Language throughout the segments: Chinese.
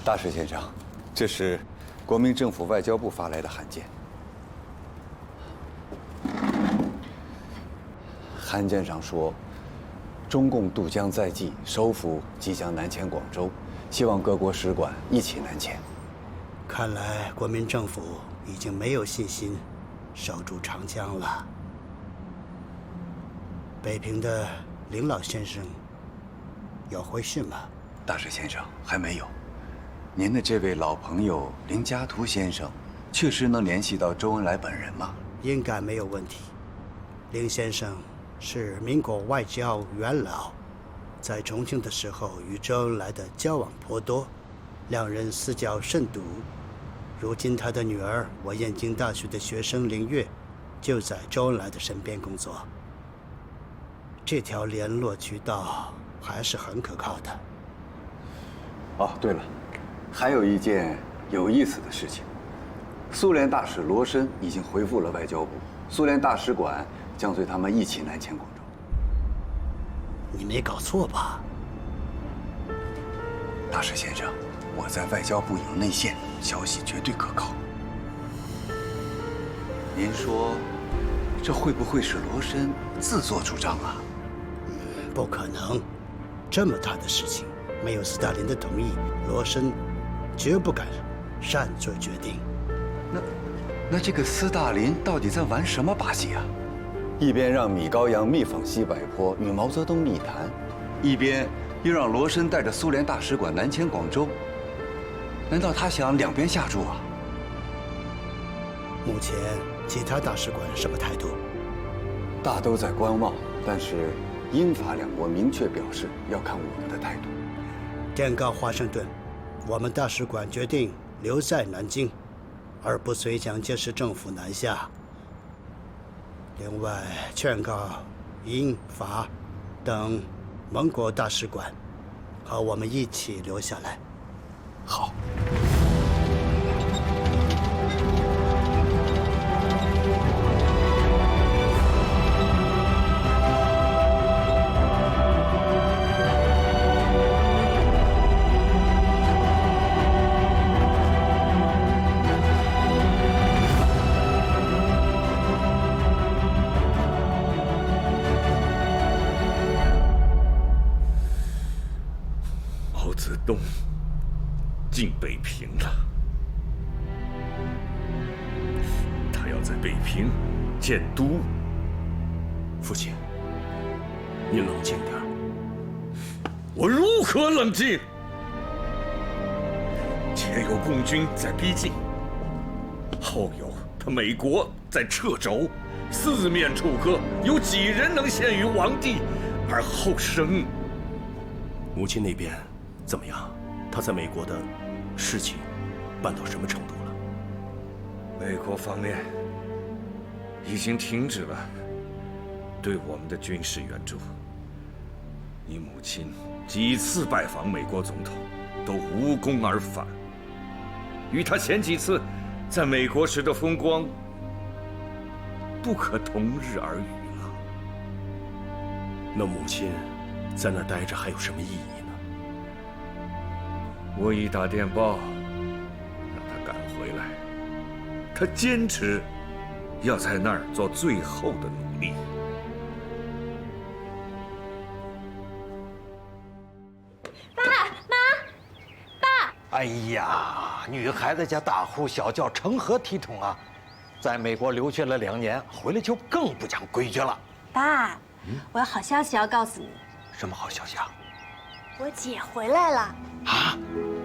大使先生，这是国民政府外交部发来的函件。函件上说，中共渡江在即，首府即将南迁广州，希望各国使馆一起南迁。看来国民政府已经没有信心守住长江了。北平的林老先生有回信吗？大使先生，还没有。您的这位老朋友林家图先生，确实能联系到周恩来本人吗？应该没有问题。林先生是民国外交元老，在重庆的时候与周恩来的交往颇多，两人私交甚笃。如今他的女儿，我燕京大学的学生林月，就在周恩来的身边工作。这条联络渠道还是很可靠的。哦，对了，还有一件有意思的事情，苏联大使罗申已经回复了外交部，苏联大使馆将随他们一起南迁广州。你没搞错吧？大使先生，我在外交部有内线，消息绝对可靠。您说，这会不会是罗申自作主张啊？不可能，这么大的事情，没有斯大林的同意，罗申绝不敢擅作决定。那这个斯大林到底在玩什么把戏啊？一边让米高扬密访西柏坡与毛泽东密谈，一边又让罗申带着苏联大使馆南迁广州。难道他想两边下注啊？目前其他大使馆什么态度？大都在观望，但是英法两国明确表示要看我们的态度。电告华盛顿，我们大使馆决定留在南京，而不随蒋介石政府南下。另外，劝告英法等盟国大使馆和我们一起留下来。好。毛泽东进北平了，他要在北平建都。父亲，你冷静点。我如何冷静？前有共军在逼近，后有他美国在掣肘，四面楚歌，有几人能陷于王地而后生？母亲那边怎么样？他在美国的事情办到什么程度了？美国方面已经停止了对我们的军事援助。你母亲几次拜访美国总统，都无功而返，与他前几次在美国时的风光不可同日而语了。那母亲在那儿待着还有什么意义呢？我已打电报让他赶回来，他坚持要在那儿做最后的努力。爸妈，爸！哎呀，女孩子家大呼小叫，成何体统啊！在美国留学了2年，回来就更不讲规矩了。爸，我有好消息要告诉你。什么好消息啊？我姐回来了。啊，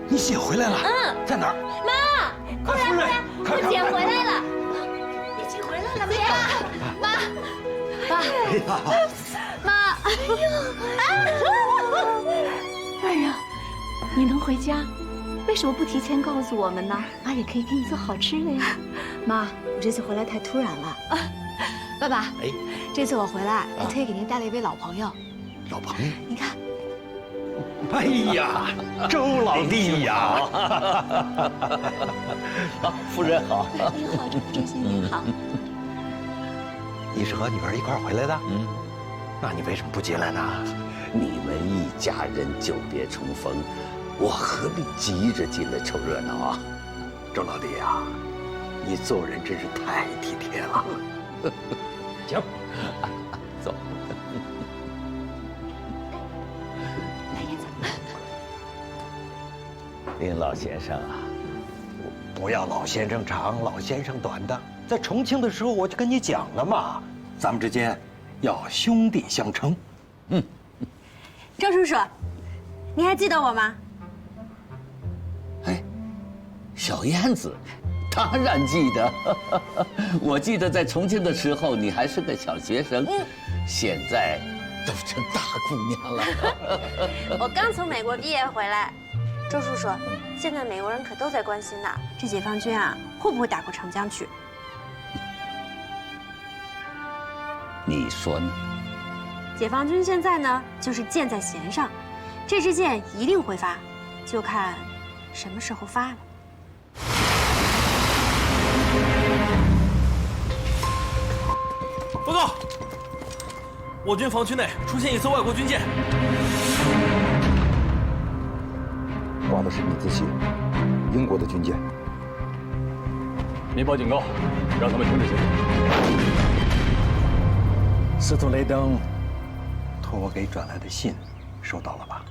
你姐回来了？在哪儿？妈，快来快来，我姐回来了。你姐回来了，妈。妈，哎呀，你能回家，为什么不提前告诉我们呢？妈也可以给你做好吃的呀。妈，我这次回来太突然了。爸爸，这次我回来还特意给您带了一位老朋友。老朋友？你看。哎呀，周老弟呀！啊，夫人好。你好，周先生好。你是和女儿一块回来的？那你为什么不进来呢？你们一家人久别重逢，我何必急着进来凑热闹啊？周老弟呀，你做人真是太体贴了。行，走。来，燕子。林老先生啊，不要老先生长，老先生短的。在重庆的时候我就跟你讲了嘛，咱们之间要兄弟相称。周叔叔，你还记得我吗？哎，小燕子，当然记得。我记得在重庆的时候，你还是个小学生，现在都成大姑娘了。我刚从美国毕业回来。周叔叔，现在美国人可都在关心呢，这解放军啊，会不会打过长江去？你说呢？解放军现在呢，就是箭在弦上，这支箭一定会发，就看什么时候发了。报告，我军防区内出现一艘外国军舰，挂的是米字旗，英国的军舰。您报警告，让他们停止行动。司徒雷登托我给转来的信，收到了吧？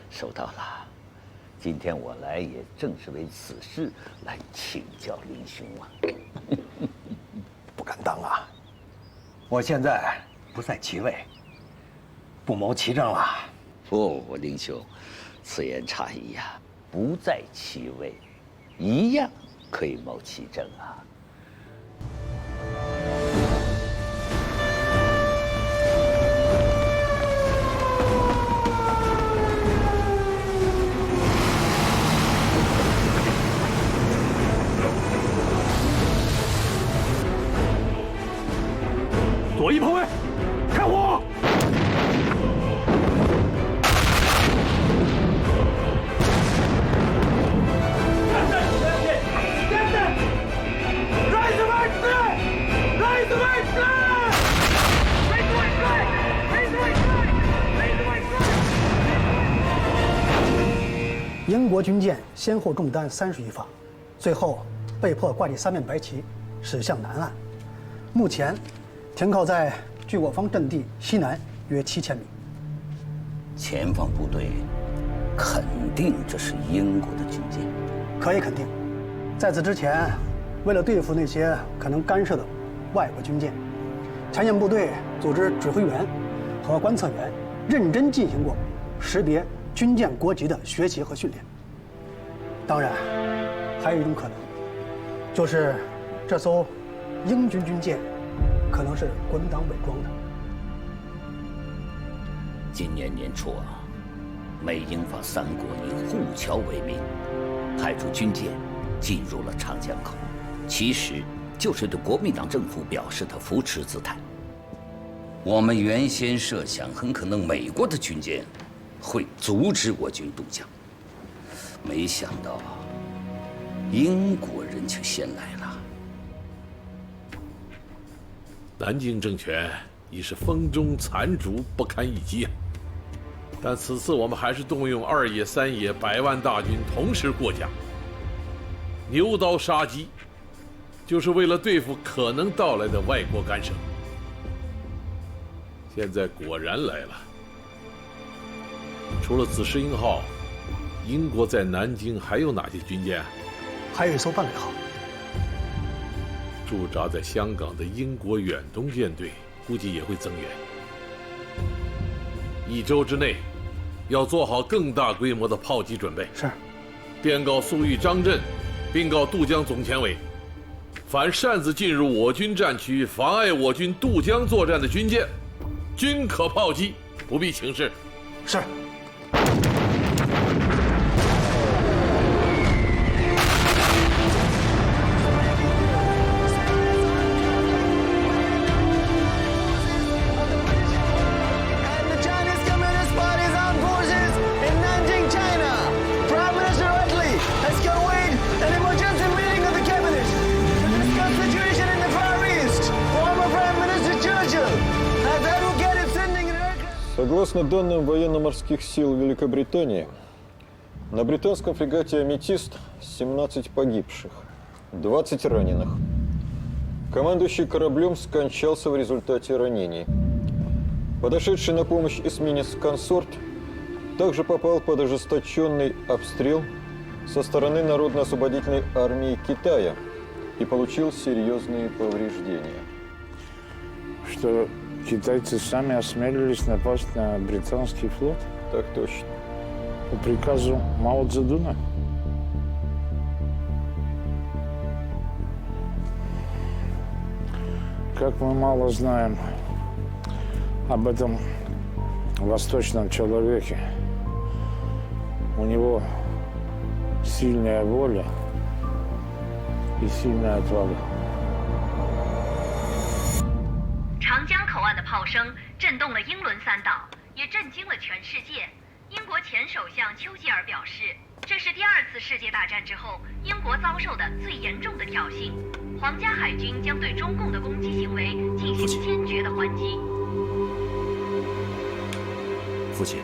收到了。今天我来也正是为此事来请教林兄啊。不敢当啊！我现在不在其位，不谋其政了。不，林兄，此言差矣呀！不在其位，一样可以谋其政啊。左翼炮位，开火！英国军舰先后中弹31发，最后被迫挂起三面白旗，驶向南岸。目前停靠在距我方阵地西南约7000米。前方部队肯定这是英国的军舰，可以肯定，在此之前，为了对付那些可能干涉的外国军舰，前线部队组织指挥员和观测员认真进行过识别军舰国籍的学习和训练。当然，还有一种可能，就是这艘英军军舰可能是国民党伪装的。今年年初啊，美英法三国以护侨为名，派出军舰进入了长江口，其实就是对国民党政府表示的扶持姿态。我们原先设想，很可能美国的军舰会阻止我军渡江，没想到英国人却先来了。南京政权已是风中残烛，不堪一击啊！但此次我们还是动用2野、3野100万大军同时过江，牛刀杀鸡，就是为了对付可能到来的外国干涉。现在果然来了。除了紫石英号，英国在南京还有哪些军舰？还有一艘伴侣号。驻扎在香港的英国远东舰队估计也会增援。1周之内，要做好更大规模的炮击准备。是。电告粟裕、张震，并告渡江总前委，凡擅自进入我军战区、妨碍我军渡江作战的军舰，均可炮击，不必请示。是。Согласно данным военно-морских сил Великобритании, На британском фрегате «Аметист» 17 погибших, 20 раненых. Командующий кораблем скончался в результате ранений. Подошедший на помощь эсминец «Консорт» также попал под ожесточенный обстрел со стороны Народно-освободительной армии Китая и получил серьезные повреждения. Что китайцы сами осмелились напасть на британский флот? Так точно. По приказу Мао Цзэдуна? Как мы мало знаем об этом восточном человеке. У него сильная воля и сильная отвага. 长江口岸的炮声震动了英伦三岛，也震惊了全世界。英国前首相丘吉尔表示，这是第2次世界大战之后英国遭受的最严重的挑衅。皇家海军将对中共的攻击行为进行坚决的还击。父亲，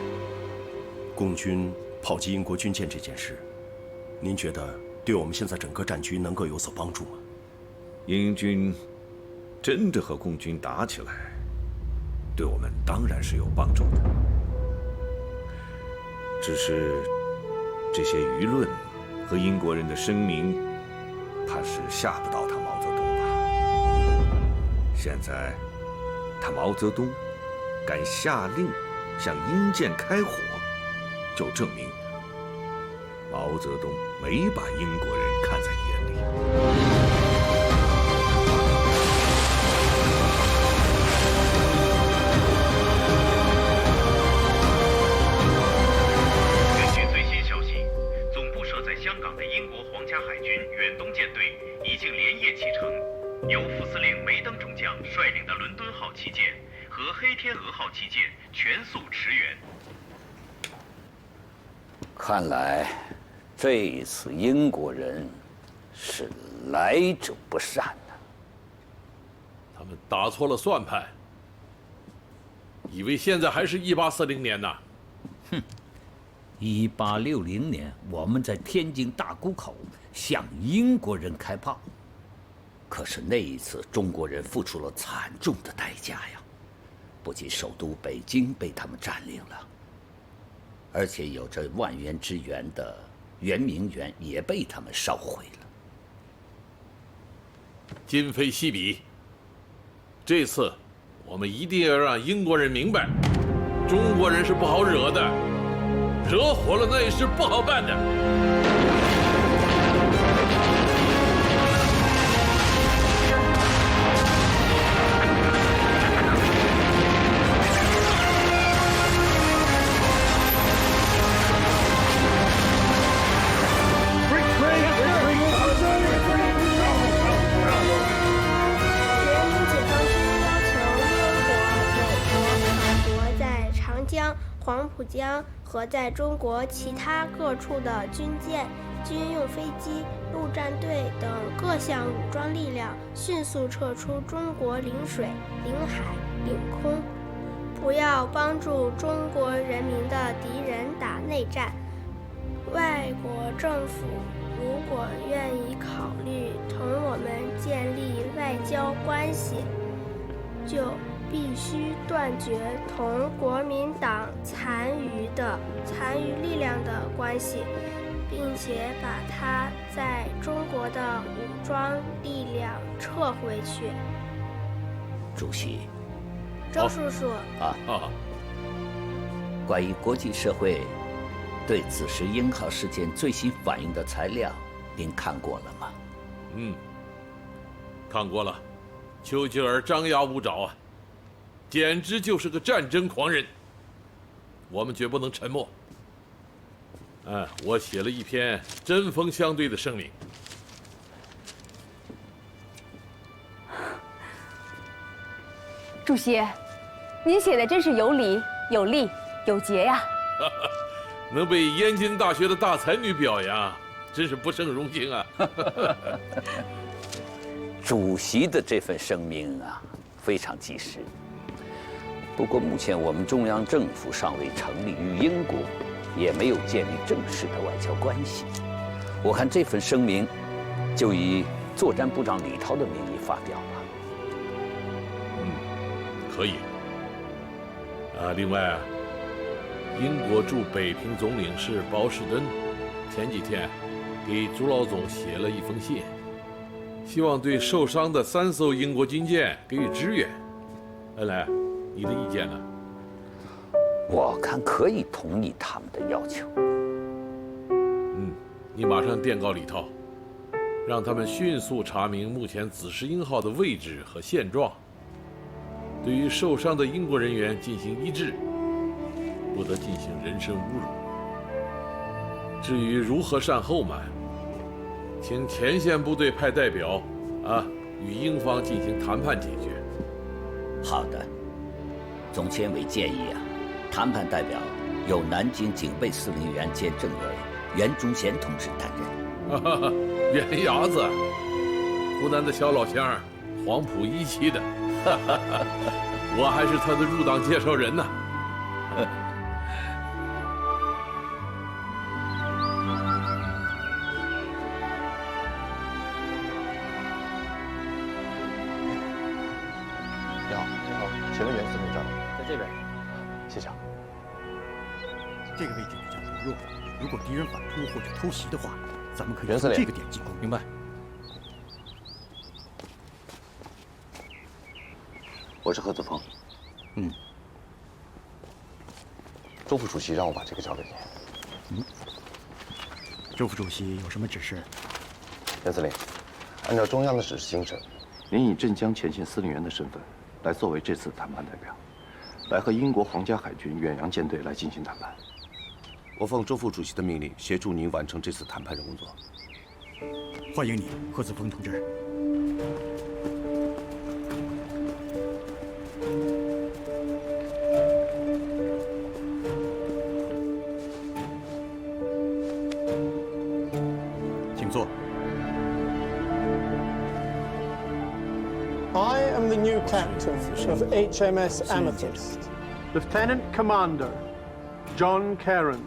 共军炮击英国军舰这件事，您觉得对我们现在整个战局能够有所帮助吗？英军真的和共军打起来，对我们当然是有帮助的。只是这些舆论和英国人的声明，怕是吓不到他毛泽东吧。现在他毛泽东敢下令向英舰开火，就证明毛泽东没把英国人看在眼里。远东舰队已经连夜启程，由副司令梅登中将率领的伦敦号旗舰和黑天鹅号旗舰全速驰援。看来，这一次英国人是来者不善呐。他们打错了算盘，以为现在还是1840年呢。哼，1860年我们在天津大沽口向英国人开炮，可是那一次中国人付出了惨重的代价呀！不仅首都北京被他们占领了，而且有着万园之园的圆明园也被他们烧毁了。今非昔比，这次我们一定要让英国人明白，中国人是不好惹的，惹火了那也是不好办的。黄浦江和在中国其他各处的军舰、军用飞机、陆战队等各项武装力量迅速撤出中国领水、领海、领空，不要帮助中国人民的敌人打内战。外国政府如果愿意考虑同我们建立外交关系，就必须断绝同国民党残余力量的关系，并且把它在中国的武装力量撤回去。主席，周叔叔关于国际社会对此时英号事件最新反映的材料，您看过了吗？看过了。丘吉尔张牙舞爪啊，简直就是个战争狂人。我们绝不能沉默。我写了一篇针锋相对的声明。主席，您写的真是有理、有力、有节呀！能被燕京大学的大才女表扬，真是不胜荣幸啊！主席的这份声明啊，非常及时。不过目前我们中央政府尚未成立于英国，也没有建立正式的外交关系。我看这份声明就以作战部长李涛的名义发表吧。可以。另外，英国驻北平总领事包士敦前几天给朱老总写了一封信，希望对受伤的3艘英国军舰给予支援。恩来，你的意见呢？我看可以同意他们的要求。你马上电告李涛，让他们迅速查明目前紫石英号的位置和现状，对于受伤的英国人员进行医治，不得进行人身侮辱。至于如何善后嘛，请前线部队派代表与英方进行谈判解决。好的，总监委建议谈判代表由南京警备司令员兼政委袁忠贤同志担任。袁伢子，湖南的小老乡，黄埔一期的，我还是他的入党介绍人呢。你好，你好，请问袁司令长在这边。谢谢。这个位置比较薄弱，如果敌人反扑或者偷袭的话，咱们可以袁司令从这个点进攻。明白。我是何子峰。周副主席让我把这个交给你。周副主席有什么指示？袁司令，按照中央的指示精神，您以镇江前线司令员的身份来作为这次谈判代表，来和英国皇家海军远洋舰队来进行谈判。我奉周副主席的命令，协助您完成这次谈判的工作。欢迎你，何子峰同志。请坐。I am the new captain of HMS Amethyst, Lieutenant Commander John Cairns.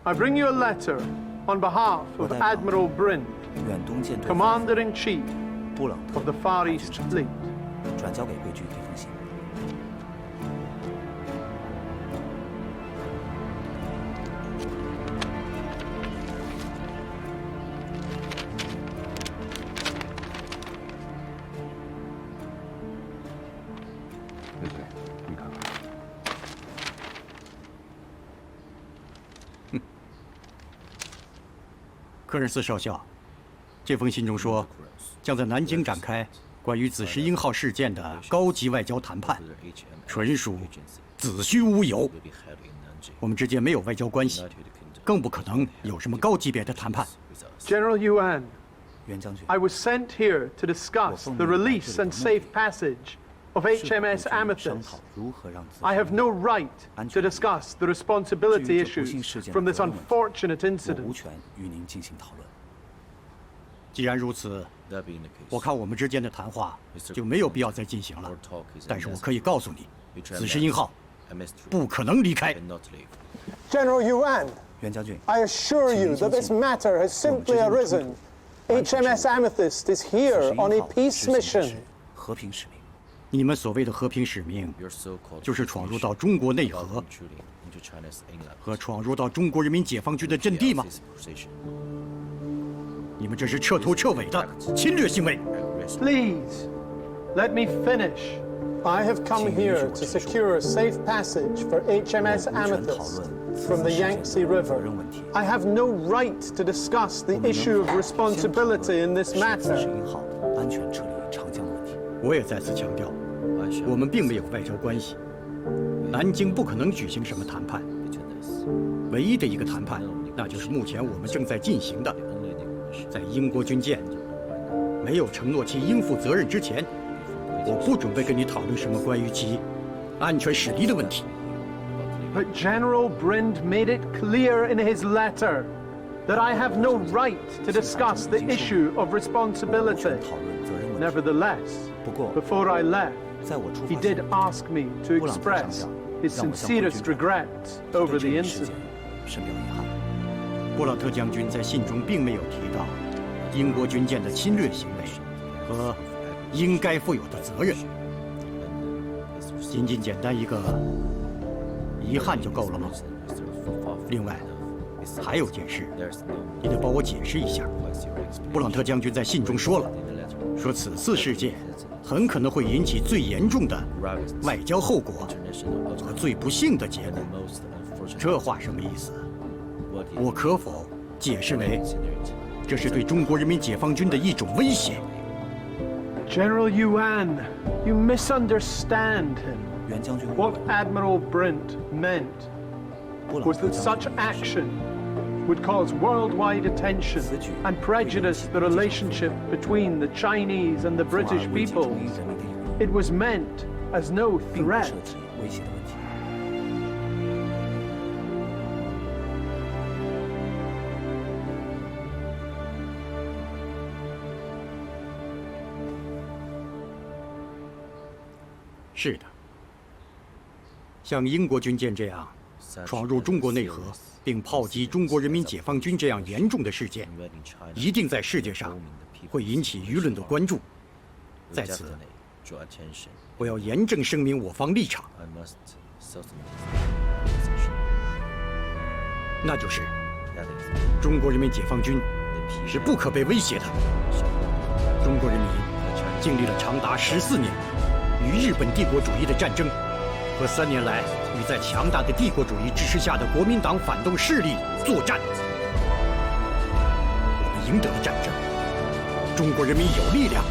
I bring you a letter on behalf of Admiral Brind, Commander-in-Chief of the Far East Fleet. 转交给贵军这封信。袁司令，你看看。科任斯少校，这封信中说，将在南京展开关于紫石英号事件的高级外交谈判，纯属子虚乌有。我们之间没有外交关系，更不可能有什么高级别的谈判。General Yuan, I was sent here to discuss the release and safe passage of HMS Amethyst. I have no right to discuss the responsibility issues from this unfortunate incident. 无权与您进行讨论。既然如此，我看我们之间的谈话就没有必要再进行了。但是我可以告诉你，紫石英号不可能离开。General Yuan, 袁将军 I assure you that this matter has simply arisen. HMS Amethyst is here on a peace mission. 和平使命。你们所谓的和平使命，就是闯入到中国内河和闯入到中国人民解放军的阵地吗？你们这是彻头彻尾的侵略行为。Please, let me finish. I have come here to secure safe passage for HMS Amethyst from the Yangtze River. I have no right to discuss the issue of responsibility in this matter. 安全撤离长江的问题，我也再次强调，我们并没有外交关系，南京不可能举行什么谈判。唯一的一个谈判，那就是目前我们正在进行的，在英国军舰没有承诺其应负责任之前，我不准备跟你讨论什么关于其安全驶离的问题。But General Brind made it clear in his letter that I have no right to discuss the issue of responsibility. Nevertheless, before I left, he did ask me to express his sincerest regrets over the incident. 深表遗憾。布朗特将军在信中并没有提到英国军舰的侵略行为和应该负有的责任，仅仅简单一个遗憾就够了吗？另外，还有件事，你得帮我解释一下。布朗特将军在信中说了，说此次事件很可能会引起最严重的外交后果和最不幸的结果。这话什么意思？我可否解释为这是对中国人民解放军的一种威胁？ General Yuan, you misunderstand him. What Admiral Brent meant was that such action would cause worldwide attention and prejudice the relationship between the Chinese and the British peoples. It was meant as no threat. 是的，像英国军舰这样闯入中国内河并炮击中国人民解放军这样严重的事件，一定在世界上会引起舆论的关注。在此，我要严正声明我方立场，那就是中国人民解放军是不可被威胁的。中国人民经历了长达14年与日本帝国主义的战争，和3年来与在强大的帝国主义支持下的国民党反动势力作战。我们赢得了战争，中国人民有力量，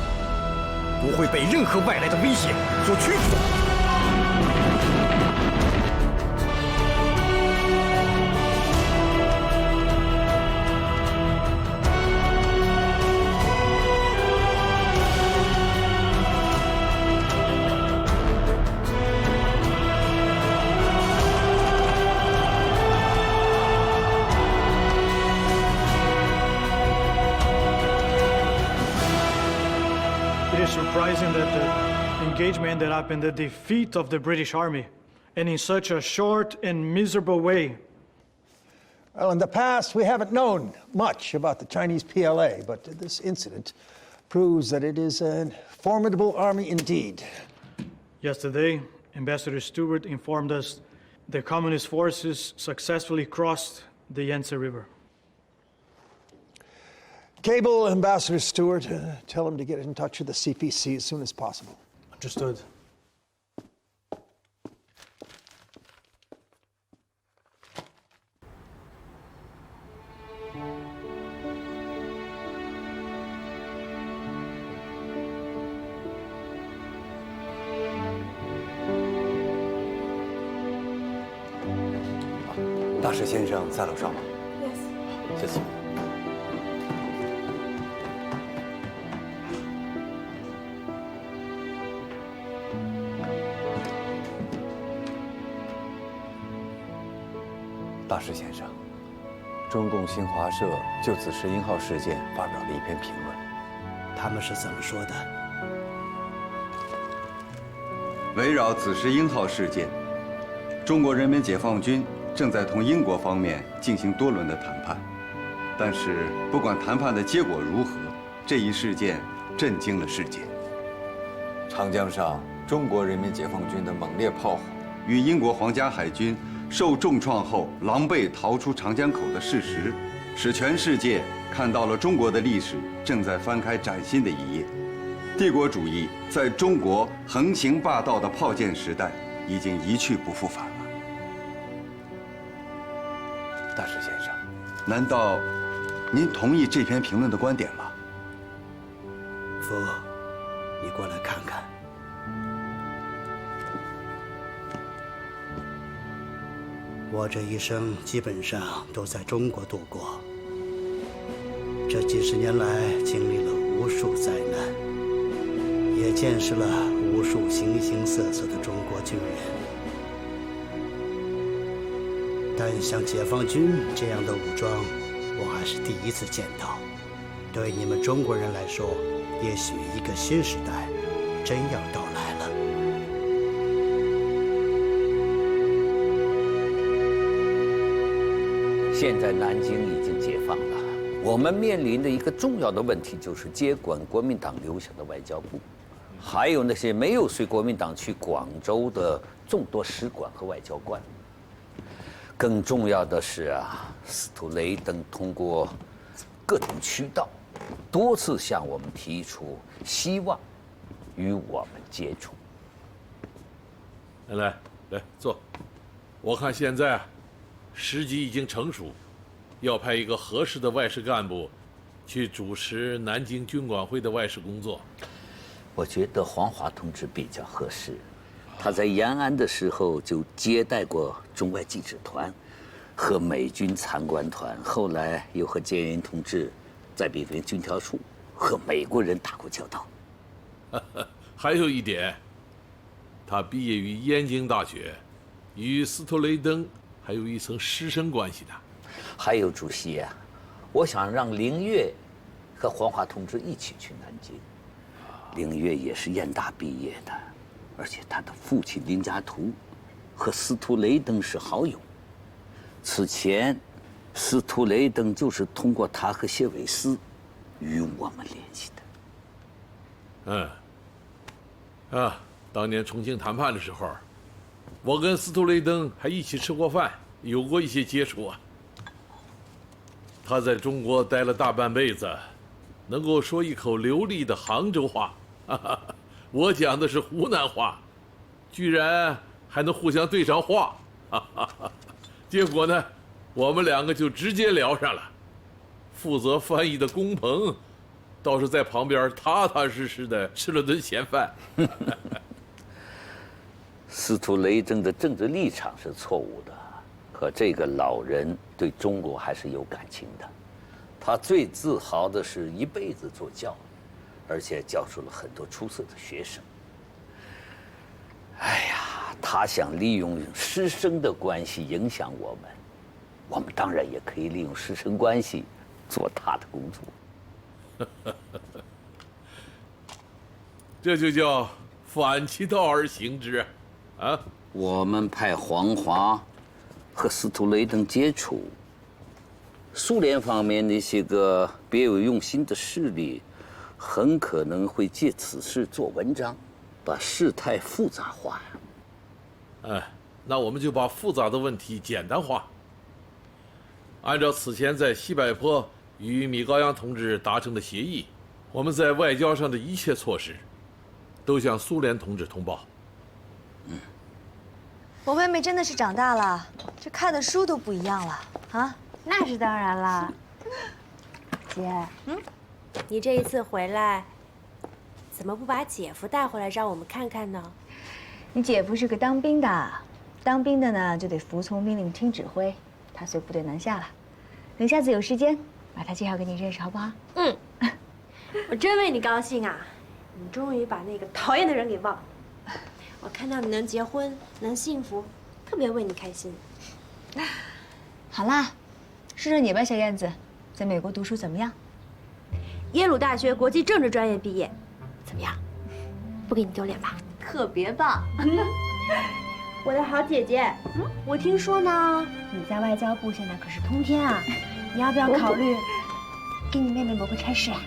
不会被任何外来的威胁所屈服。Surprising that the engagement ended up in the defeat of the British Army, and in such a short and miserable way. Well, in the past, we haven't known much about the Chinese PLA, but this incident proves that it is a formidable army indeed. Yesterday, Ambassador Stewart informed us the Communist forces successfully crossed the Yangtze River. Cable Ambassador Stewart, tell him to get in touch with the CPC as soon as possible. Understood. "大使先生在楼上吗？" Yes. 谢谢。大使先生，中共新华社就紫石英号事件发表了一篇评论。他们是怎么说的？围绕紫石英号事件，中国人民解放军正在同英国方面进行多轮的谈判，但是不管谈判的结果如何，这一事件震惊了世界。长江上中国人民解放军的猛烈炮火与英国皇家海军受重创后狼狈逃出长江口的事实，使全世界看到了中国的历史正在翻开崭新的一页。帝国主义在中国横行霸道的炮舰时代已经一去不复返了。大石先生，难道您同意这篇评论的观点吗？夫，你过来看看。我这一生基本上都在中国度过，这几十年来经历了无数灾难，也见识了无数形形色色的中国军人。但像解放军这样的武装，我还是第一次见到。对你们中国人来说，也许一个新时代真要到来了。现在南京已经解放了，我们面临的一个重要的问题就是接管国民党留下的外交部，还有那些没有随国民党去广州的众多使馆和外交官。更重要的是啊，司徒雷登通过各种渠道，多次向我们提出希望与我们接触。来坐。我看现在啊，时机已经成熟，要派一个合适的外事干部去主持南京军管会的外事工作。我觉得黄华同志比较合适，他在延安的时候就接待过中外记者团和美军参观团，后来又和建仁同志在北平军调处和美国人打过交道。还有一点，他毕业于燕京大学，与司徒雷登还有一层师生关系呢。还有主席啊，我想让凌月和黄华同志一起去南京。凌月也是燕大毕业的，而且他的父亲林家图和司徒雷登是好友。此前，司徒雷登就是通过他和谢伟思与我们联系的。当年重庆谈判的时候，我跟司徒雷登还一起吃过饭，有过一些接触啊。他在中国待了大半辈子，能够说一口流利的杭州话，我讲的是湖南话，居然还能互相对上话，结果呢，我们两个就直接聊上了。负责翻译的龚鹏，倒是在旁边踏踏实实的吃了顿闲饭。司徒雷登的政治立场是错误的，可这个老人对中国还是有感情的。他最自豪的是一辈子做教育，而且教出了很多出色的学生。哎呀，他想利用师生的关系影响我们，我们当然也可以利用师生关系做他的工作。这就叫反其道而行之。我们派黄华和司徒雷登接触，苏联方面那些个别有用心的势力，很可能会借此事做文章，把事态复杂化呀。那我们就把复杂的问题简单化。按照此前在西柏坡与米高扬同志达成的协议，我们在外交上的一切措施，都向苏联同志通报。我妹妹真的是长大了，这看的书都不一样了啊！那是当然啦。姐，你这一次回来，怎么不把姐夫带回来让我们看看呢？你姐夫是个当兵的，当兵的呢就得服从命令、听指挥。他随部队南下了，等下次有时间把他介绍给你认识，好不好？我真为你高兴啊！你终于把那个讨厌的人给忘了。我看到你能结婚，能幸福，特别为你开心。好啦，说说你吧，小燕子，在美国读书怎么样？耶鲁大学国际政治专业毕业，怎么样？不给你丢脸吧？特别棒！我的好姐姐，我听说呢，你在外交部现在可是通天啊，你要不要考虑给你妹妹谋个差事啊？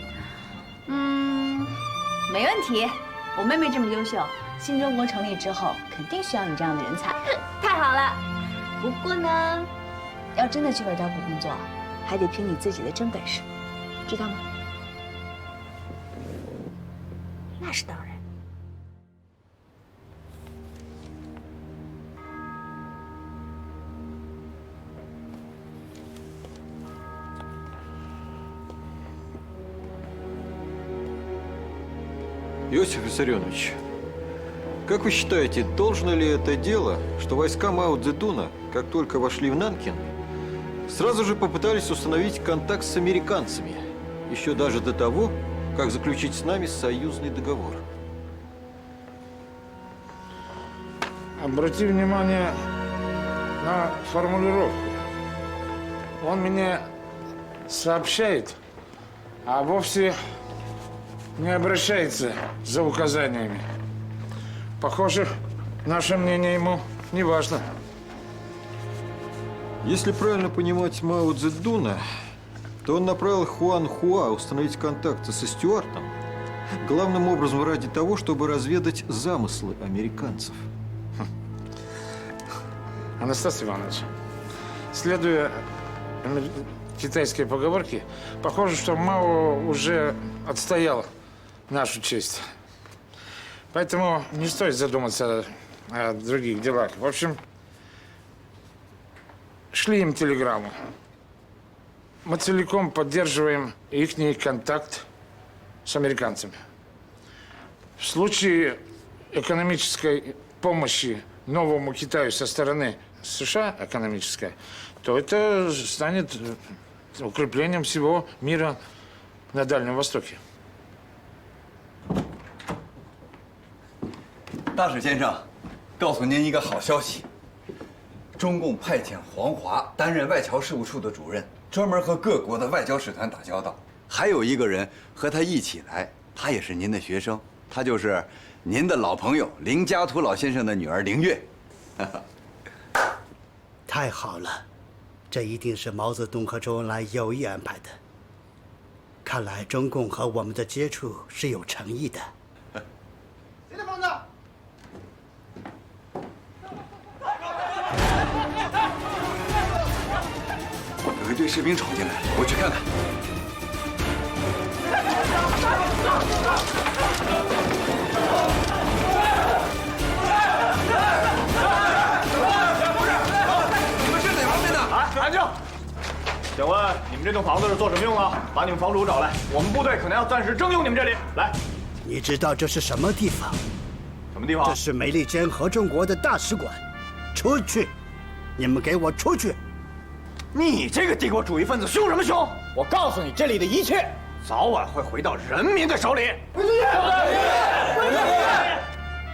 没问题，我妹妹这么优秀。新中国成立之后，肯定需要你这样的人才。太好了！不过呢，要真的去外交部工作，还得凭你自己的真本事，知道吗？那是当然。Иосиф Виссарионович, как вы считаете, должно ли это дело, что войска Мао Цзэдуна, как только вошли в Нанкин, сразу же попытались установить контакт с американцами, еще даже до того, как заключить с нами союзный договор? Обрати внимание на формулировку. Он мне сообщает, а вовсе не обращается за указаниями. Похоже, наше мнение ему не важно. Если правильно понимать Мао Цзэдуна, то он направил Хуан Хуа установить контакты со Стюартом, главным образом ради того, чтобы разведать замыслы американцев. Анастас Иванович, следуя китайской поговорке, похоже, что Мао уже отстоял нашу честь. Поэтому не стоит задуматься о других делах. В общем, шли им телеграмму. Мы целиком поддерживаем их контакт с американцами. В случае экономической помощи новому Китаю со стороны США, экономической, то это станет укреплением всего мира на Дальнем Востоке. 大使先生，告诉您一个好消息，中共派遣黄华担任外侨事务处的主任，专门和各国的外交使团打交道。还有一个人和他一起来，他也是您的学生，他就是您的老朋友林家图老先生的女儿林月。太好了，这一定是毛泽东和周恩来有意安排的。看来中共和我们的接触是有诚意的。谁的房子？ 有一队士兵闯进来，我去看看。你们是哪方面的？安静！请问你们这栋房子是做什么用的？把你们房主找来，我们部队可能要暂时征用你们这里。来，你知道这是什么地方？什么地方？这是美利坚合众国的大使馆。出去！你们给我出去！ 你这个帝国主义分子凶什么凶？我告诉你，这里的一切早晚会回到人民的手里。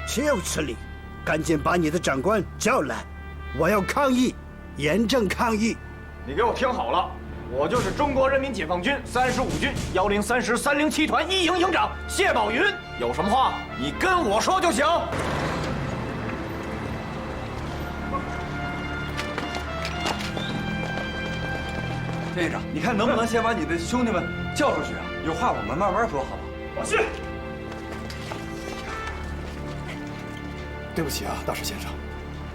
就此理，赶紧把你的长官叫来，我要抗议，严正抗议。你给我听好了，我就是中国人民解放军35军103师307团1营营长谢宝云，有什么话你跟我说就行。 先生，你看能不能先把你的兄弟们叫出去啊？有话我们慢慢说，好吗？我去。对不起啊，大使先生。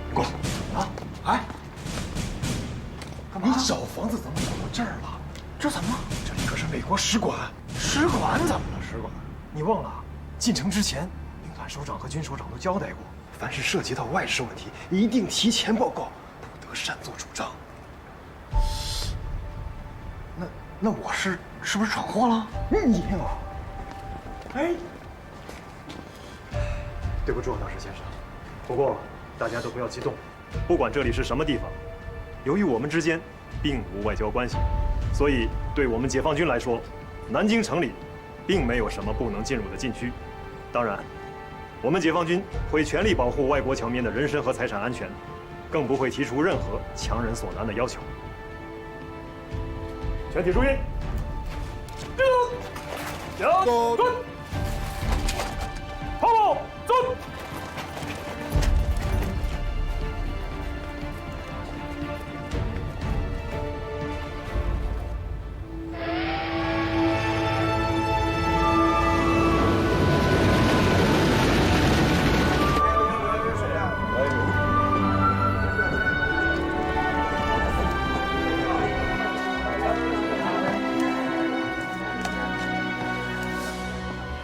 你过来。啊？哎，你找房子怎么找到这儿了？这怎么？这里可是美国使馆。使馆怎么了？使馆？你忘了？进城之前，兵团首长和军首长都交代过，凡是涉及到外事问题，一定提前报告，不得擅作主张。 那我是不是闯祸了？你啊！哎，对不住，大使先生。不过大家都不要激动，不管这里是什么地方，由于我们之间并无外交关系，所以对我们解放军来说，南京城里并没有什么不能进入的禁区。当然，我们解放军会全力保护外国侨民的人身和财产安全，更不会提出任何强人所难的要求。 全体注意！向蹲，跑步蹲。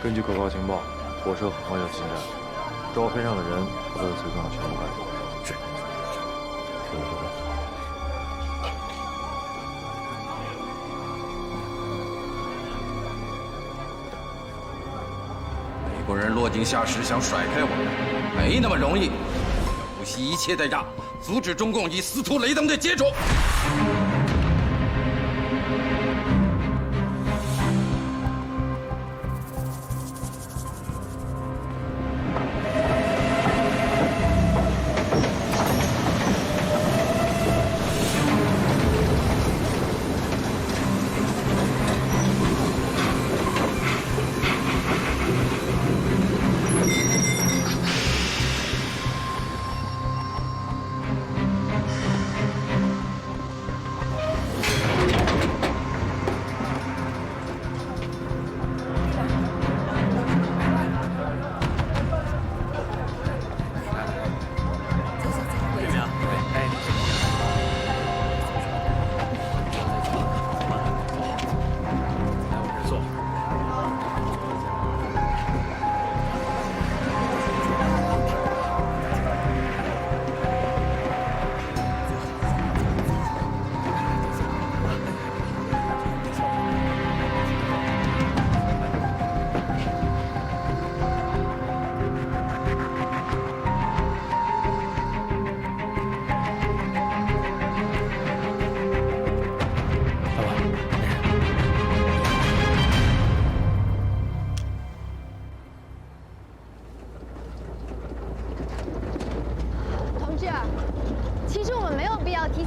根据可靠情报，火车很快要进站，照片上的人和他的随从全部赶走。是。美国人落井下石，想甩开我们，没那么容易。要不惜一切代价，阻止中共与司徒雷登的接触。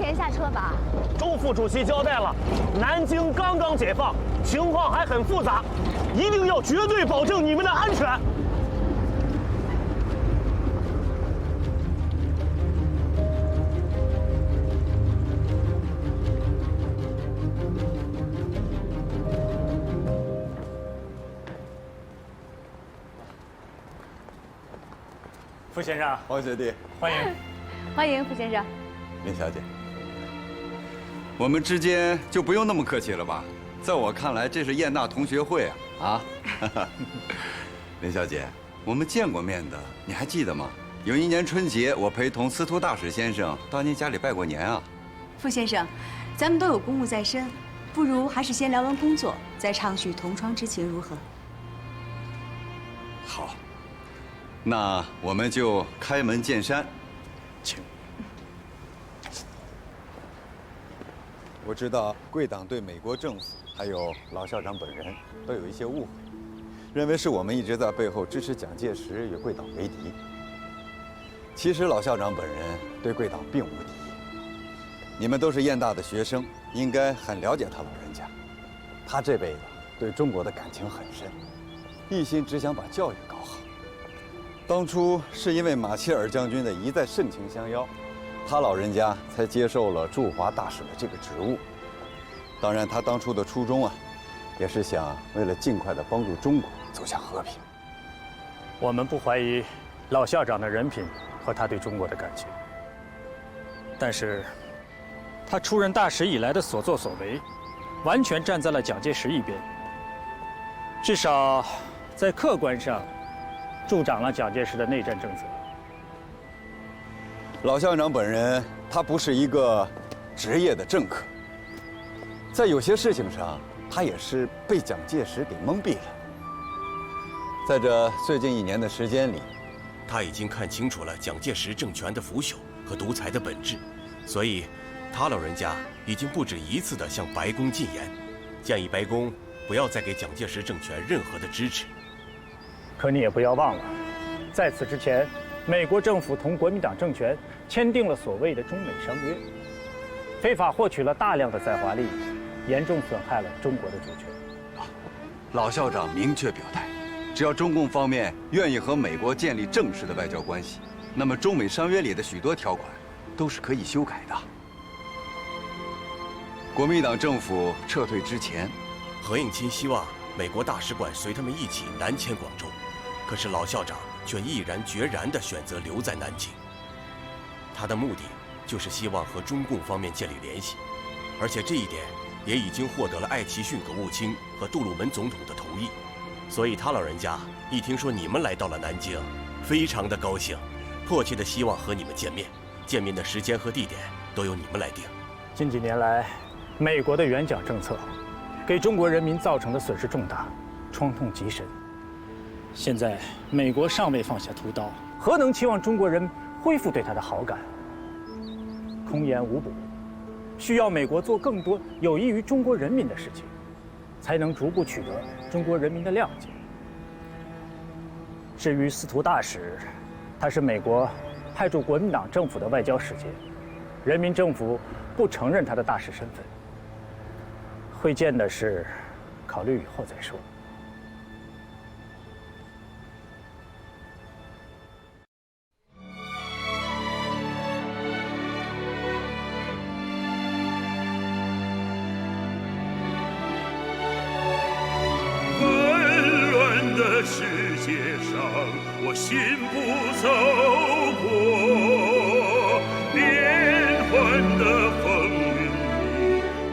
前下车吧。周副主席交代了，南京刚刚解放，情况还很复杂，一定要绝对保证你们的安全。傅先生，黄学弟，欢迎，欢迎傅先生。林小姐，我们之间就不用那么客气了吧？在我看来，这是燕大同学会啊！林小姐，我们见过面的，你还记得吗？有一年春节，我陪同司徒大使先生到您家里拜过年啊。傅先生，咱们都有公务在身，不如还是先聊完工作，再畅叙同窗之情，如何？好。那我们就开门见山，请。我知道贵党对美国政府还有老校长本人都有一些误会，认为是我们一直在背后支持蒋介石与贵党为敌。其实老校长本人对贵党并无敌意。你们都是燕大的学生，应该很了解他老人家。他这辈子对中国的感情很深，一心只想把教育搞好。当初是因为马歇尔将军的一再盛情相邀，他老人家才接受了驻华大使的这个职务。当然，他当初的初衷也是想为了尽快的帮助中国走向和平。我们不怀疑老校长的人品和他对中国的感情，但是，他出任大使以来的所作所为，完全站在了蒋介石一边，至少在客观上助长了蒋介石的内战政策。老校长本人，他不是一个职业的政客，在有些事情上，他也是被蒋介石给蒙蔽了。在这最近1年的时间里，他已经看清楚了蒋介石政权的腐朽和独裁的本质，所以，他老人家已经不止一次地向白宫进言，建议白宫不要再给蒋介石政权任何的支持。可你也不要忘了，在此之前，美国政府同国民党政权签订了所谓的中美商约，非法获取了大量的在华利益，严重损害了中国的主权。老校长明确表态，只要中共方面愿意和美国建立正式的外交关系，那么中美商约里的许多条款都是可以修改的。国民党政府撤退之前，何应钦希望美国大使馆随他们一起南迁广州。可是老校长却毅然决然地选择留在南京，他的目的就是希望和中共方面建立联系，而且这一点也已经获得了艾奇逊葛务清和杜鲁门总统的同意，所以他老人家一听说你们来到了南京，非常的高兴，迫切地希望和你们见面，见面的时间和地点都由你们来定。近几年来，美国的援蒋政策给中国人民造成的损失重大，创痛极深。现在美国尚未放下屠刀，何能期望中国人恢复对他的好感？空言无补，需要美国做更多有益于中国人民的事情，才能逐步取得中国人民的谅解。至于司徒大使，他是美国派驻国民党政府的外交使节，人民政府不承认他的大使身份。会见的事，考虑以后再说。世界上，我心不走过变幻的风云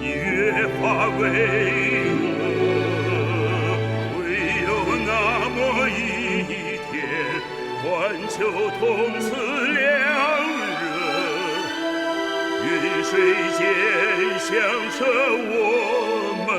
里，越发巍峨。唯有那么一天，环球同此两人，云水间响彻我们